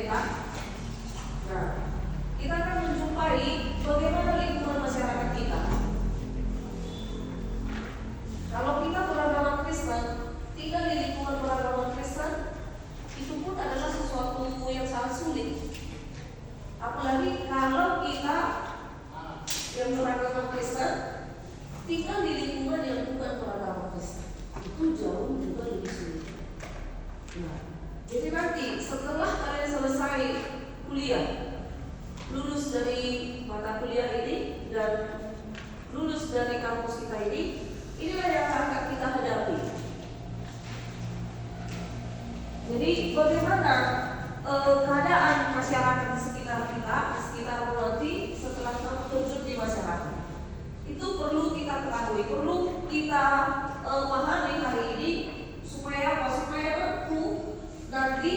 kan? Nah, kita akan menjumpai bagaimana lingkungan masyarakat kita. Kalau kita beragama Kristen, tinggal di lingkungan beragama Kristen, itu pun adalah sesuatu yang sangat sulit. Apalagi kalau kita yang beragama Kristen tinggal di lingkungan yang bukan beragama Kristen, itu jauh juga lebih sulit. Nah, jadi nanti setelah kalian selesai kuliah, lulus dari mata kuliah ini dan lulus dari kampus kita ini, inilah yang akan kita hadapi. Jadi bagaimana keadaan masyarakat di sekitar kita, di sekitar nanti setelah kita terjun di masyarakat, itu perlu kita ketahui, perlu kita pahami hari ini supaya apa? Supaya mampu nanti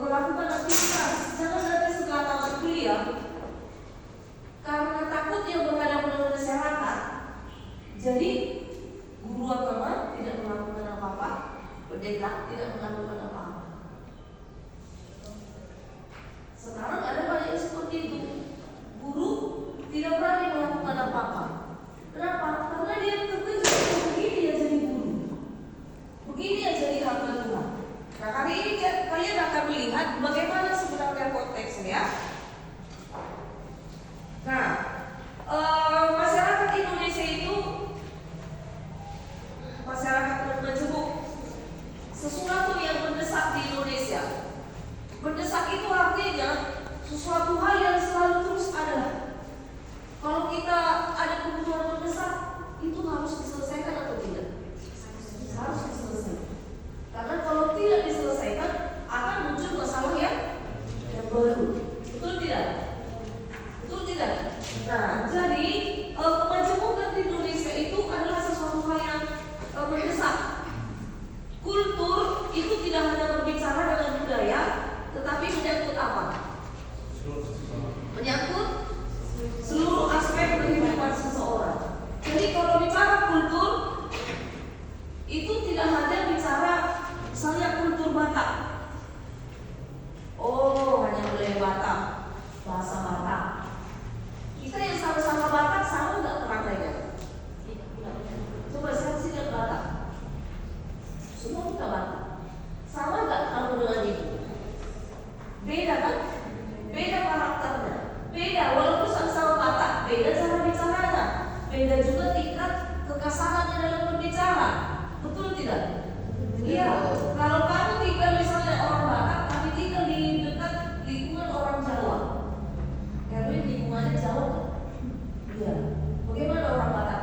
melakukan aktivitas. Jangan nanti setelah tamat kuliah karena takutnya berhadapan dengan masyarakat, jadi guru agama tidak melakukan apa-apa, pendeta tidak melakukan apa-apa. Sekarang ada banyak yang seperti itu. Guru tidak berani melakukan apa-apa. Kenapa? Karena dia terkejut, begini ya jadi guru, begini ya jadi hamba Tuhan. Nah, hari ini kalian akan melihat bagaimana sebenarnya konteksnya. Nah, masyarakat Indonesia itu masyarakat bermajemuk. Sesuatu yang mendesak di Indonesia. Mendesak itu artinya sesuatu hal yang selalu terus ada. Kalau kita ada kebutuhan mendesak, itu harus diselesaikan atau tidak? Harus diselesaikan. Karena kalau tidak diselesaikan, akan muncul masalah yang baru. Betul tidak? Betul tidak? Nah, jadi kemajemukan di Indonesia itu adalah sesuatu hal yang mendesak. Kultur itu tidak hanya berbicara dengan budaya, tetapi menyangkut apa? Menyangkut seluruh aspek kehidupan seseorang. Jadi kalau bicara kultur, itu tidak hanya bicara misalnya kultur Batak. Oh, hanya boleh Batak, bahasa Batak. Kita yang sama-sama Batak sama nggak prakteknya? Coba siapa sih yang Batak? Semua kita Batak. Sama nggak kamu dengan ibu? Beda kan? Beda karakternya. Beda, walaupun sama-sama Batak, beda cara bicaranya. Beda juga tingkat kekasarannya dalam berbicara. Betul tidak? Iya. Kalau kamu tinggal misalnya orang Batak, tapi tinggal di dekat lingkungan orang Jawa, Erwin lingkungannya Jawa kan? Iya. Bagaimana orang Batak?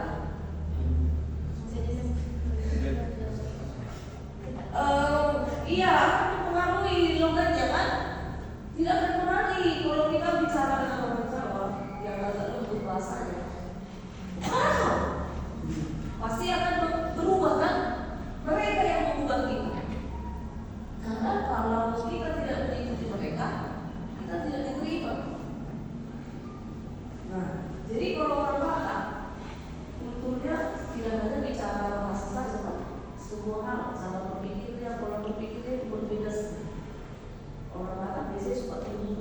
Iya, akan mempengaruhi logatnya kan? Tidak akan berani kalau kita bicara dengan orang Jawa yang agak lembut bahasanya. Pasti akan berubah kan? Mereka yang mengubah kita. Karena kalau kita tidak mengikuti mereka, kita tidak diterima. Nah, jadi kalau orang Batak, kulturnya tidak hanya bicara bahasa saja, Pak. Semua hal, cara berpikirnya, pola berpikirnya berbeda. Orang Batak biasanya suka terbuka.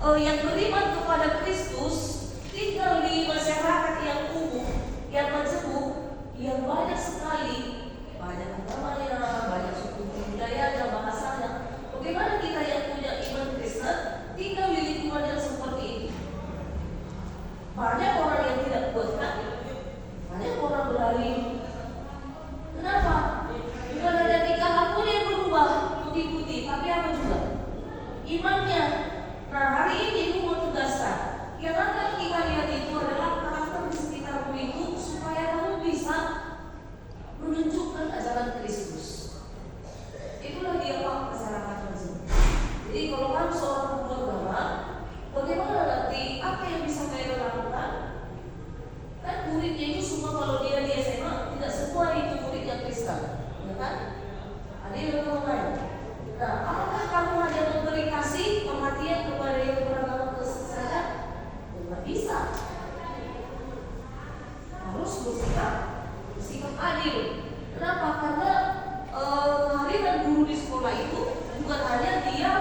yang beriman kepada Kristus tinggal di masyarakat yang umum, yang majemuk, yang banyak sekali, banyak agamanya, banyak suku budayanya, bahasanya. Bagaimana kita yang punya iman Kristen tinggal di lingkungan yang seperti ini? Banyak orang yang tidak kuat, kan? Banyak orang berlari. Kenapa? Bukan ada tingkah laku yang berubah putih-putih, tapi apa juga? Imannya. Nah, hari ini aku mau tegaskan, yang akan kita lihat itu adalah karakter di sekitarmu itu supaya kamu bisa menunjukkan ajaran Kristus. Itulah dia Pak masyarakat Muslim. Jadi kalau kamu seorang guru agama, bagaimana nanti apa yang bisa kalian lakukan? Kan muridnya itu semua kalau dia di SMA tidak semua itu muridnya Kristen, ya kan? Ada yang lain. Nah, apakah kamu hanya memberi kasih perhatian kepada yang beragama Kristen saja? Tidak bisa. Harus bersikap adil. Kenapa? Karena kehadiran guru di sekolah itu bukan hanya dia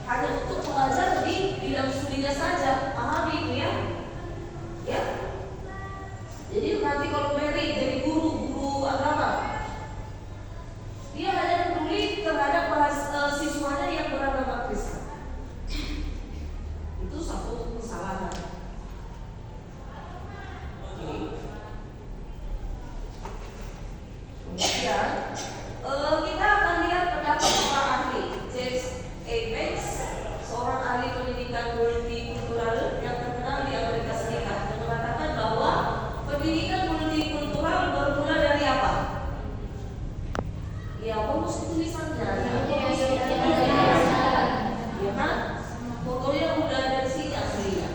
hanya untuk mengajar di bidang studinya saja. Paham itu ya? Ya. Jadi nanti kalau Mary jadi guru agama, dia hanya peduli terhadap siswanya yang beragama Kristen. Itu satu kesalahan. Kemudian kita akan lihat pendapat seorang ahli, James A. Banks, seorang ahli pendidikan multikultural yang terkenal di Amerika Serikat, yang mengatakan bahwa pendidikan multikultural bermula dari apa? Ya, fokus tulisannya. Ya kan? Fotonya udah dari sini aslinya.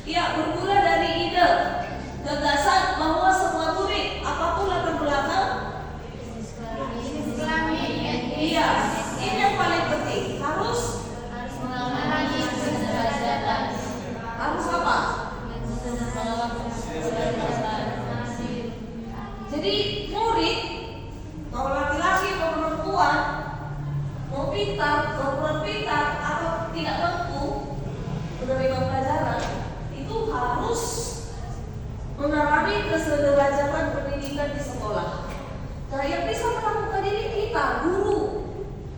Ya, bermula dari ide, gagasan bahwa semua murid apapun latar belakang, iya, ini yang paling penting. Harus apa? Jadi murid mau laki-laki mau perempuan, mau pintar, mau kurang pintar atau tidak mampu menerima pelajaran, itu harus mengalami kesederajatan pendidikan di sekolah. Nah, yang bisa melakukan ini kita, guru.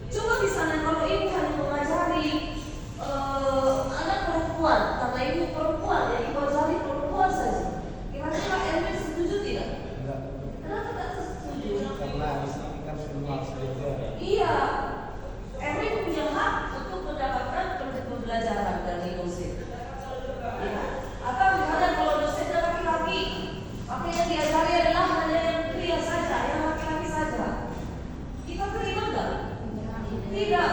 Coba di sana kalau ibu hanya mengajari anak perempuan, karena ibu perempuan, ya ibu ajari perempuan saja. Kira-kira Erwin setuju tidak? Kenapa tidak setuju? Karena kan semua belajar. Iya, Erwin punya hak untuk mendapatkan pembelajaran dari dosen. Ya. Atau misalnya kalau dosennya laki-laki, maka yang diajari adalah hanya yang pria saja, yang laki-laki saja. Kita terima nggak? Tidak.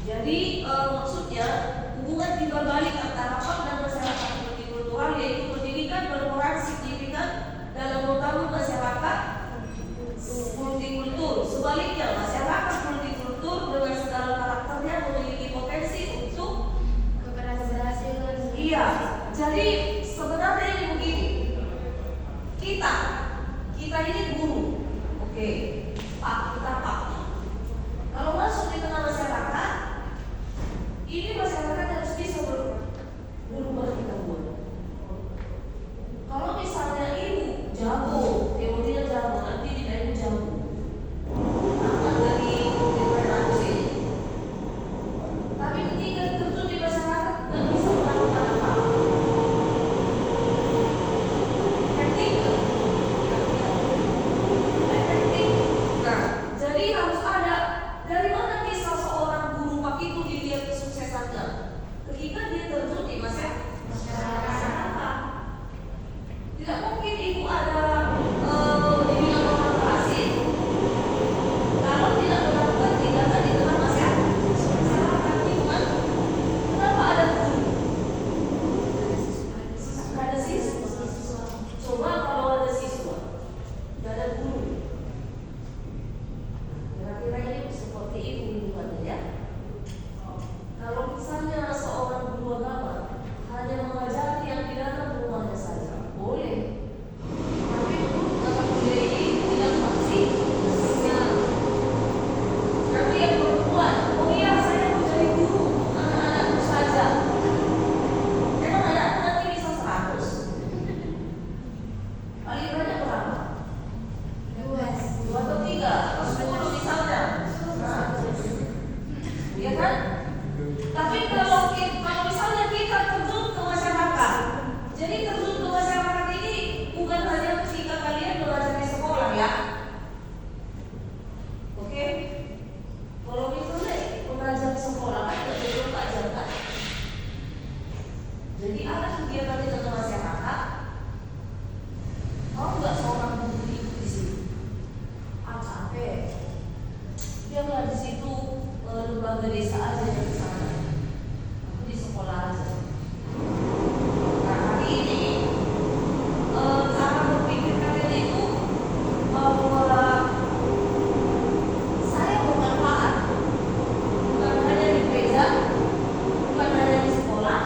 Jadi maksudnya hubungan timbal balik antara PAM dan masyarakat multikultural yaitu pendidikan berperan signifikan dalam membangun masyarakat multikultur. Sebaliknya masyarakat multikultur dengan segala karakternya memiliki potensi untuk keberhasilan. Iya. Jadi sebenarnya ini begini. Kita ini guru. Oke. Pak, kita Pak. Kalau masuk di tengah masyarakat, ini masyarakat harus bisa berubah kita buat. Kalau misalnya ibu jago, teorinya jago, nanti tidak ibu jago. Akan dari interpretasi. Tapi ketika terjun di masyarakat, tidak bisa melakukan apa-apa. Efektif. Nah, jadi harus ada. Dari mana bisa seorang guru pak itu dilihat kesuksesannya? Ketika dia terjun di masyarakat. Tidak mungkin ibu ada dibilang orang berhasil kalau tidak melakukan tindakan di tengah masyarakat. Ibu kan? Kenapa ada guru? Ada siswa. Coba kalau ada siswa, tidak ada guru. Kira-kira ini seperti itu hubungannya ya. Kalau misalnya seorang guru agama hanya mengajari yang di dalam rumahnya saja, boleh. Tapi guru dalam budaya ini tidak pasti. Tapi yang perempuan, oh iya saya mau jadi guru anak-anakku saja. Emang anakku nanti bisa 100? Paling banyak berapa? 2 atau 3 atau 10 misalnya. Nah, iya kan? Tapi kalau misalnya kita terjun ke masyarakat, jadi terjun ke masyarakat ini bukan hanya ketika kalian belajar di sekolah ya. Oke? Kalau misalnya belajar di sekolah kan tidak belajar kan? Jadi ada kegiatan di tengah masyarakat. Mau nggak seorang guru ikut di situ? Capek. Dia nggak di situ lembaga desa aja yang di sana. Aku di sekolah aja. Nah hari ini cara berpikir kalian itu bahwa saya bermanfaat bukan hanya di gereja, bukan hanya di sekolah,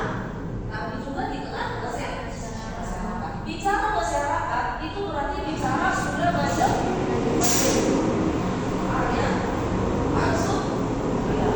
tapi juga di tengah masyarakat. Bicara masyarakat itu berarti bicara sudah masuk artinya masuk ya.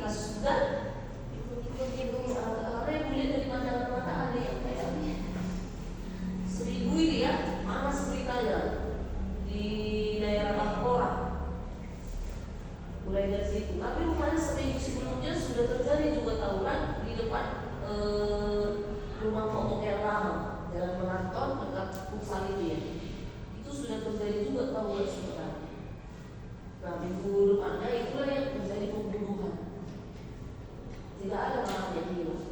kasus begal. Ada yang melihat dari pandangan mata, ada yang kayak 1000 ini ya, panas beritanya di daerah Bangkora. Mulai dari situ, tapi rupanya seminggu sebelumnya sudah terjadi juga tawuran di depan rumah pokok yang lama, Jalan Menonton dekat Pusat itu ya. Itu sudah terjadi juga tawuran sebenarnya. Nah, minggu depannya itulah yang terjadi pembunuhan. Tidak ada orang yang hilang.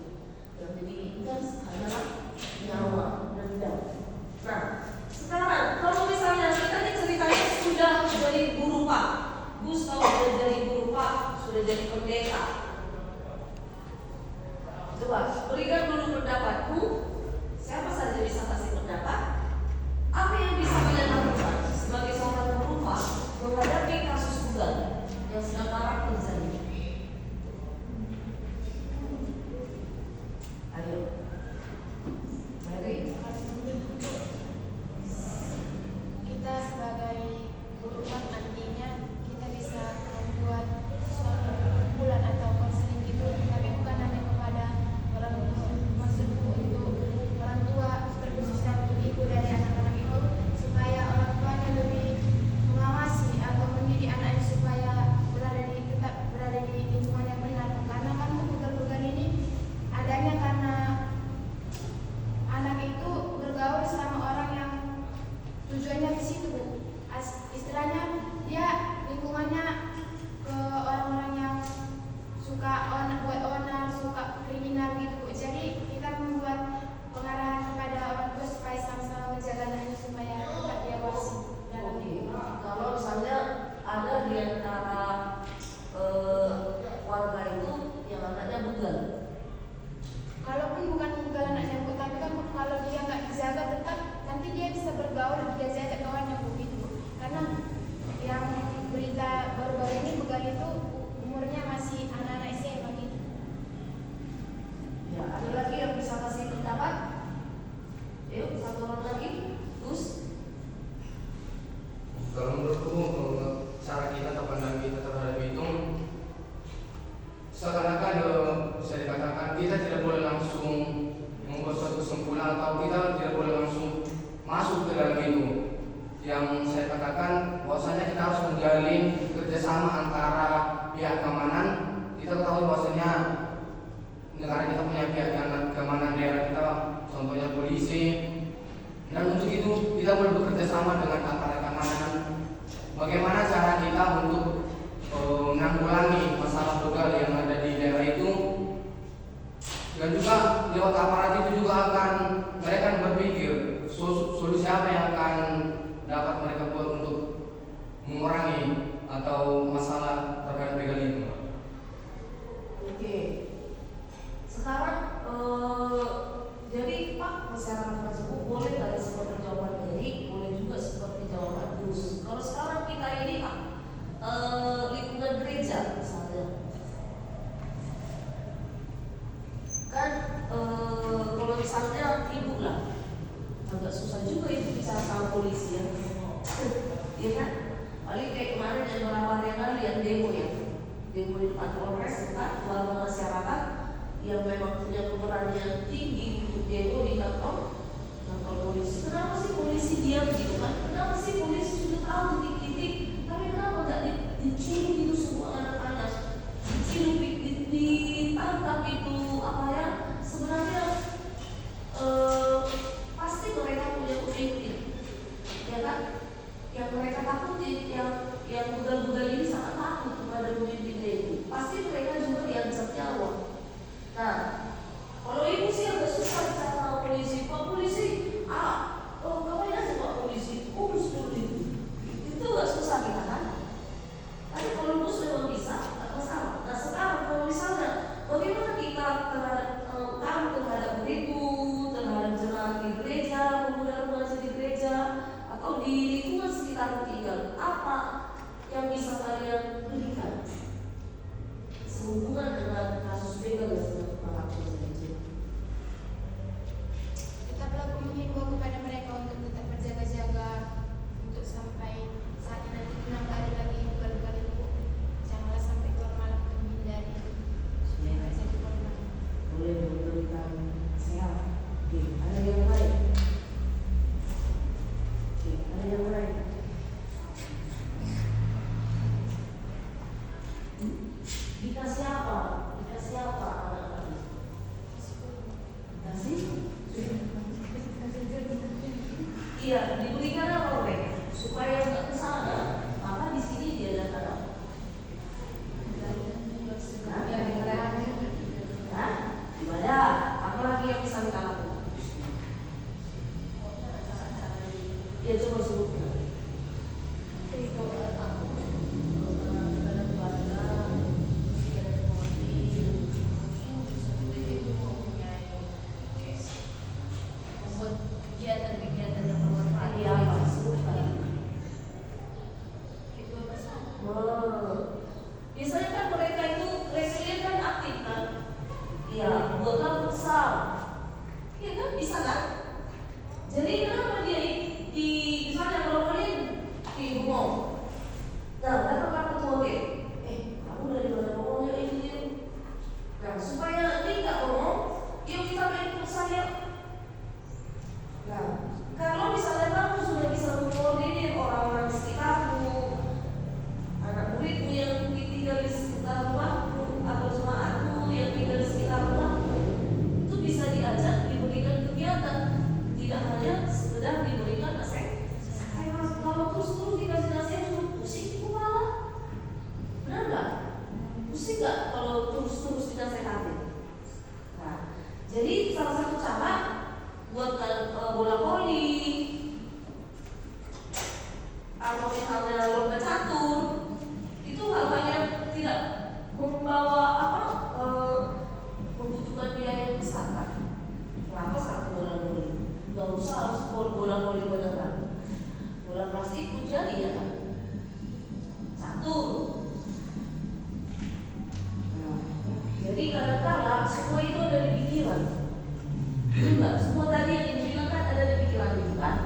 Yang diinginkan hanyalah nyawa dendam. Nah, sekarang kalau misalnya kita ini ceritanya sudah jadi guru Pak, Gus tahu sudah jadi guru Pak, sudah jadi pendeta. Coba berikan dulu pendapatku. Siapa saja bisa kasih pendapat. Apa yang bisa kalian lakukan sebagai seorang guru Pak menghadapi kasus begal yang sedang marak terjadi? Ayo, Mary. Kita sebagai guru kan nantinya kita bisa membuat suatu kumpulan atau konseling gitu, tapi bukan hanya kepada orang tua, maksudku untuk orang tua terkhususnya untuk ibu dari anak-anak itu, supaya orang tuanya lebih mengawasi atau mendidik anaknya supaya tetap berada di lingkungan yang benar. Karena kan begal-begal ini adanya karena anak itu bergaul sama orang yang tujuannya ke situ, Bu. Istilahnya dia lingkungannya ke orang-orang yang suka buat onar, suka kriminal gitu, Bu. Jadi kita membuat pengarahan kepada orang tua supaya sama-sama menjaga anaknya supaya tetap diawasi dalam lingkungan. Kalau misalnya ada di antara warga itu yang anaknya begal, Kalaupun bukan begal anaknya, Bu, tapi kan kalau dia nggak dijaga tetap nanti dia bisa bergaul, dia ajak kawannya, Bu, gitu. Karena yang berita baru-baru ini begal itu umurnya masih anak-anak SMA gitu. ya ada lagi yang bisa kasih pendapat? Yuk, satu orang lagi, Gus. Kalau menurutku, cara kita atau pandangan kita terhadap itu seakan-akan bisa dikatakan kita tidak boleh langsung membuat suatu kesimpulan atau kita tidak boleh langsung masuk ke dalam itu. Yang saya katakan bahwasanya kita harus menjalin kerjasama antara pihak keamanan. Kita ketahui bahwasanya negara kita punya pihak keamanan daerah kita, contohnya polisi. Dan untuk itu kita boleh bekerja sama dengan aparat keamanan. Bagaimana cara kita untuk menanggulangi masalah begal yang ada di daerah itu, dan juga lewat aparat itu juga akan mereka berpikir solusi apa yang akan dapat mereka buat untuk mengurangi atau masalah terkait begal itu. Oke. Sekarang jadi Pak masyarakat tersebut boleh tadi seperti jawaban Eri, boleh juga seperti jawaban Gus. Kalau sekarang kita ini Pak lingkungan gereja misalnya, kan kalau misalnya ibu lah agak susah juga itu bicara sama polisi ya. Iya kan? Paling kayak kemarin yang beberapa hari yang lalu yang demo di depan Polres tempat warga masyarakat yang memang punya keberanian tinggi untuk demo di kantor polisi. Kenapa sih polisi diam gitu kan? Kenapa sih polisi sudah tahu titik-titik, tapi kenapa nggak dicium itu semua anak-anak, dicium ditangkap itu apa ya? Sebenarnya pasti mereka punya pemimpin, ya kan? Yang mereka takutin, yang begal-begal ini sangat takut kepada pemimpinnya itu. Pasti mereka juga diancam nyawa. Nah, kalau ibu sih agak susah bicara sama polisi. Pak polisi, ngapain aja Pak polisi? Urus dulu itu agak susah kita kan? Tapi kalau urus memang bisa, nggak masalah. Nah sekarang kalau misalnya bagaimana kita Iya, diberikan apa mereka supaya nggak kesana. Maka di sini dia datang. Hah? Ibadah. Apalagi yang bisa kita lakukan? Ya coba sebutkan. Kegiatan-kegiatan yang bermanfaat. Iya, apa? Sebutkan. Biasanya kan mereka itu resilient kan aktif kan? Iya, buatlah futsal. Iya kan, bisa kan? Jadi kenapa dia di misalnya kalau kalian di rumah, nah datanglah ketua game, kamu dari mana ngomongnya ini? Nah supaya dia nggak ngomong, yuk kita main futsal ya. Nah kalau misalnya kamu sudah bisa mengkoordinir orang-orang di sekitarmu, anak muridmu yang tinggal di sekitar rumahmu atau jemaatmu yang tinggal di sekitar rumahmu, itu bisa diajak diberikan kegiatan, tidak hanya sekedar diberikan nasihat. Kalau terus dikasih nasihat itu pusing kepala, benar nggak? Pusing nggak kalau terus dinasehati? Nah, jadi salah satu cara buat bola voli atau misalnya lomba catur itu hal-hal yang tidak membawa membutuhkan biaya yang besar kan? Kenapa satu bola voli? Gak usah harus bola voli beneran. Bola plastik pun jadi ya kan? Catur. Nah, jadi kadang-kadang semua itu ada di pikiran. Enggak, semua tadi yang dibilang kan ada di pikiran itu kan?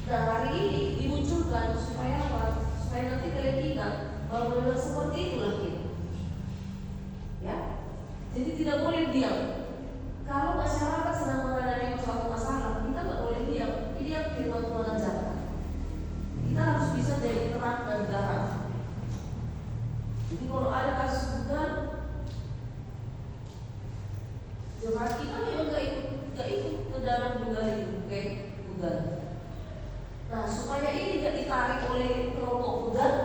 Nah hari ini dimunculkan supaya apa? Supaya nanti kalian ingat bahwa memang seperti itulah kita. Ya, jadi tidak boleh diam. Kalau masyarakat sedang menghadapi suatu masalah, kita nggak boleh diam. Ini yang firman Tuhan ajarkan. Kita harus bisa jadi terang dan garam. Jadi kalau ada kasus dugaan, jemaat kita memang nggak ikut ke dalam dugaan itu, dugaan. Nah supaya ini nggak ditarik oleh kelompok dugaan,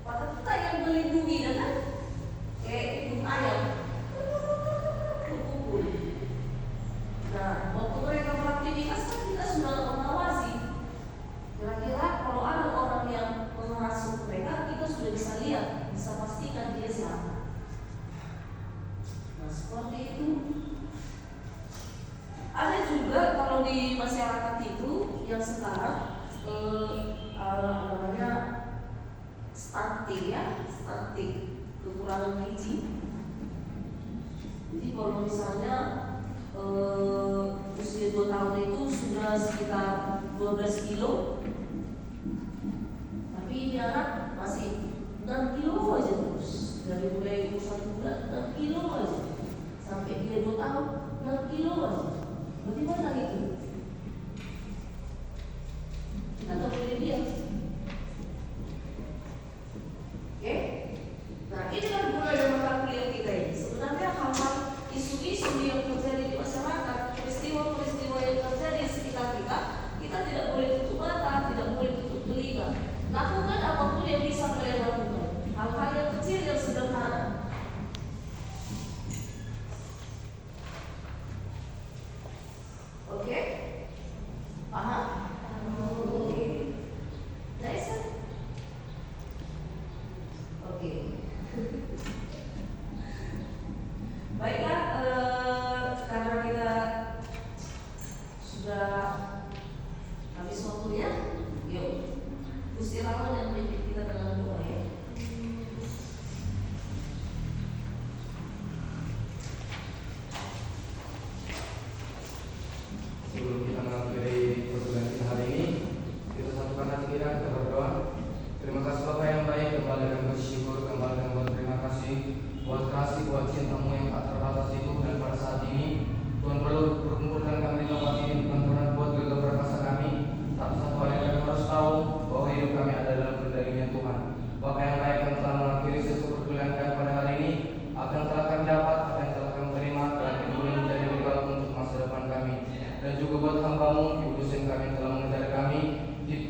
maka kita yang melindungi dan kan, kayak ibu ayam. Nah, waktu mereka beraktivitas kan kita sudah mengawasi. Kira-kira kalau ada orang yang menghasut mereka, kita sudah bisa lihat, bisa pastikan dia siapa. Nah, seperti itu. Ada juga kalau di masyarakat itu yang sekarang namanya stunting ya, stunting, kekurangan gizi. Jadi kalau misalnya usia 2 tahun itu sudah sekitar 12 kilo, tapi ini anak masih 6 kilo aja terus. Dari mulai umur 1 bulan 6 kilo aja, sampai dia 2 tahun 6 kilo aja. Bagaimana itu? Kita tak boleh diam. Oke? Nah ini kan gunanya mata kuliah kita ini. Sebenarnya hal-hal isu-isu yang terjadi di masyarakat, peristiwa-peristiwa yang terjadi di sekitar kita, kita tidak boleh tutup mata, tidak boleh tutup telinga. Lakukan apapun yang bisa kalian lakukan. Hal-hal yang kecil yang sederhana. Oke? Paham? Oke. Nice. Oke. Baiklah, karena kita sudah habis waktunya, yuk Gusti Allah yang memimpin kita dengan doa ya. Sebelum kita mengakhiri perkuliahan kita hari ini, kita satukan hati kita berdoa. Terima kasih Bapa yang baik, kembali dan bersyukur, kembali dan berterima kasih buat cintamu yang tak terbatas itu. Dan pada saat ini Tuhan perlu berkumpulkan kami di tempat ini, bukan Tuhan buat gegap perkasa kami, tapi satu hal yang kami harus tahu, bahwa hidup kami ada dalam kendali-Nya Tuhan. Bapa yang baik yang telah mengakhiri sesi perkuliahan kami pada hari ini, apa yang telah kami dapat, apa yang telah kami terima, telah boleh menjadi bekal untuk masa depan kami. Dan juga buat hamba-Mu, Ibu dosen kami yang telah mengajar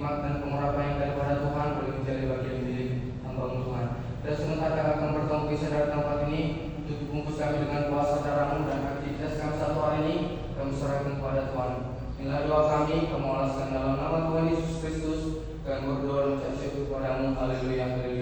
hikmat dan pengharapan yang daripada Tuhan boleh menjadi bagian milik hamba-Mu Tuhan. Dan sebentar kami akan bertemu kisah dari tempat ini untuk bungkus kami dengan kuasa darah-Mu dan aktivitas kami satu hari ini kami serahkan kepada Tuhan. Inilah doa kami alaskan dalam nama Tuhan Yesus Kristus dan berdoa mengucap syukur kepadamu. Haleluya.